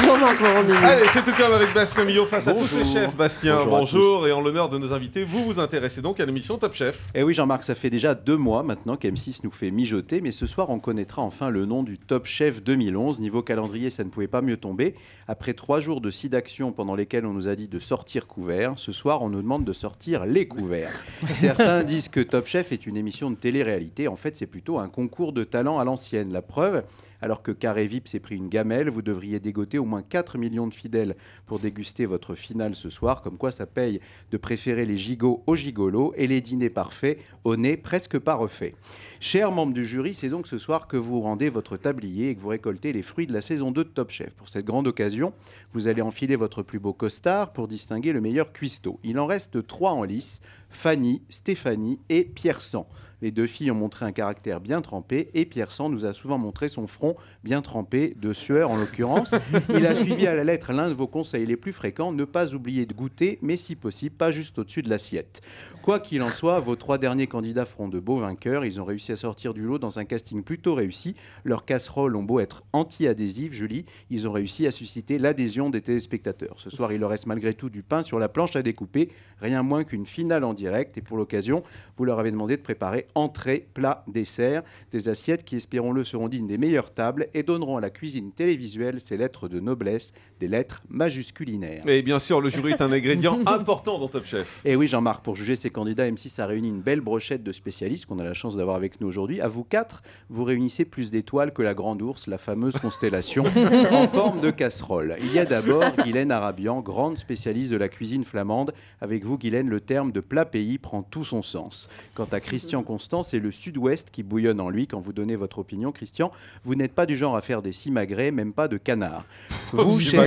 Jean-Marc Morandini. Allez, c'est tout comme avec Bastien Millot face à tous ces chefs. Bastien, Bonjour. Et en l'honneur de nos invités, vous vous intéressez donc à l'émission Top Chef. Et oui Jean-Marc, ça fait déjà 2 mois maintenant qu'M6 nous fait mijoter, mais ce soir on connaîtra enfin le nom du Top Chef 2011. Niveau calendrier, ça ne pouvait pas mieux tomber. Après 3 jours de SIDAction pendant lesquels on nous a dit de sortir couverts, ce soir on nous demande de sortir les couverts. Certains disent que Top Chef est une émission de télé-réalité. En fait, c'est plutôt un concours de talent à l'ancienne. La preuve, alors que Carré VIP s'est pris une gamelle, vous devriez dégoter au moins 4 millions de fidèles pour déguster votre finale ce soir. Comme quoi ça paye de préférer les gigots aux gigolos et les dîners parfaits au nez presque pas refait. Chers membres du jury, c'est donc ce soir que vous rendez votre tablier et que vous récoltez les fruits de la saison 2 de Top Chef. Pour cette grande occasion, vous allez enfiler votre plus beau costard pour distinguer le meilleur cuistot. Il en reste 3 en lice, Fanny, Stéphanie et Pierre Sang. Les 2 filles ont montré un caractère bien trempé et Pierre Sang nous a souvent montré son front bien trempé, de sueur en l'occurrence. Il a suivi à la lettre l'un de vos conseils les plus fréquents, ne pas oublier de goûter, mais si possible, pas juste au-dessus de l'assiette. Quoi qu'il en soit, vos 3 derniers candidats feront de beaux vainqueurs. Ils ont réussi à sortir du lot dans un casting plutôt réussi. Leurs casseroles ont beau être anti-adhésives, Julie, ils ont réussi à susciter l'adhésion des téléspectateurs. Ce soir, il leur reste malgré tout du pain sur la planche à découper, rien moins qu'une finale en direct. Et pour l'occasion, vous leur avez demandé de préparer entrée, plat, dessert, des assiettes qui, espérons-le, seront dignes des meilleures tables et donneront à la cuisine télévisuelle ses lettres de noblesse, des lettres majusculinaires. Et bien sûr, le jury est un ingrédient important dans Top Chef. Et oui, Jean-Marc, pour juger ces candidats, M6 a réuni une belle brochette de spécialistes qu'on a la chance d'avoir avec nous aujourd'hui. À vous 4, vous réunissez plus d'étoiles que la Grande Ourse, la fameuse constellation, en forme de casserole. Il y a d'abord Guylaine Arabian, grande spécialiste de la cuisine flamande. Avec vous, Guylaine, le terme de plat pays prend tout son sens. Quant à Christian Constant, c'est le sud-ouest qui bouillonne en lui. Quand vous donnez votre opinion, Christian, vous n'êtes pas du genre à faire des simagrées, même pas de canard. Vous, cher...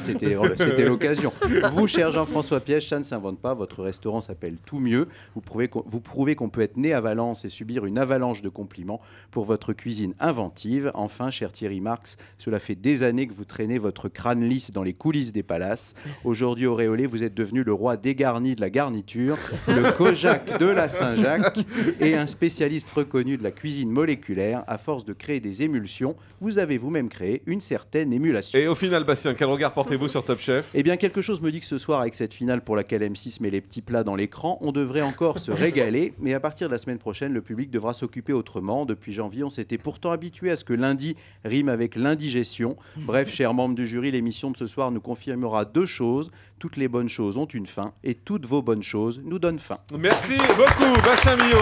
C'était l'occasion. Vous, cher Jean-François Piège, ça ne s'invente pas. Votre restaurant s'appelle Tout Mieux. Vous prouvez qu'on peut être né à Valence et subir une avalanche de compliments pour votre cuisine inventive. Enfin, cher Thierry Marx, cela fait des années que vous traînez votre crâne lisse dans les coulisses des palaces. Aujourd'hui, auréolé, vous êtes devenu le roi dégarni de la garniture, le Kojak de la Saint-Jacques et un spécialiste reconnu de la cuisine moléculaire. À force de créer des émulsions, vous avez vous-même créé une certaine émulation. Et au final, Bastien, quel regard portez-vous sur Top Chef? Eh bien, quelque chose me dit que ce soir, avec cette finale pour laquelle M6 met les petits plats dans l'écran, on devrait encore se régaler. Mais à partir de la semaine prochaine, le public devra s'occuper autrement. Depuis janvier, on s'était pourtant habitué à ce que lundi rime avec l'indigestion. Bref, chers membres du jury, l'émission de ce soir nous confirmera 2 choses. Toutes les bonnes choses ont une fin et toutes vos bonnes choses nous donnent faim. Merci beaucoup, Bastien Millot.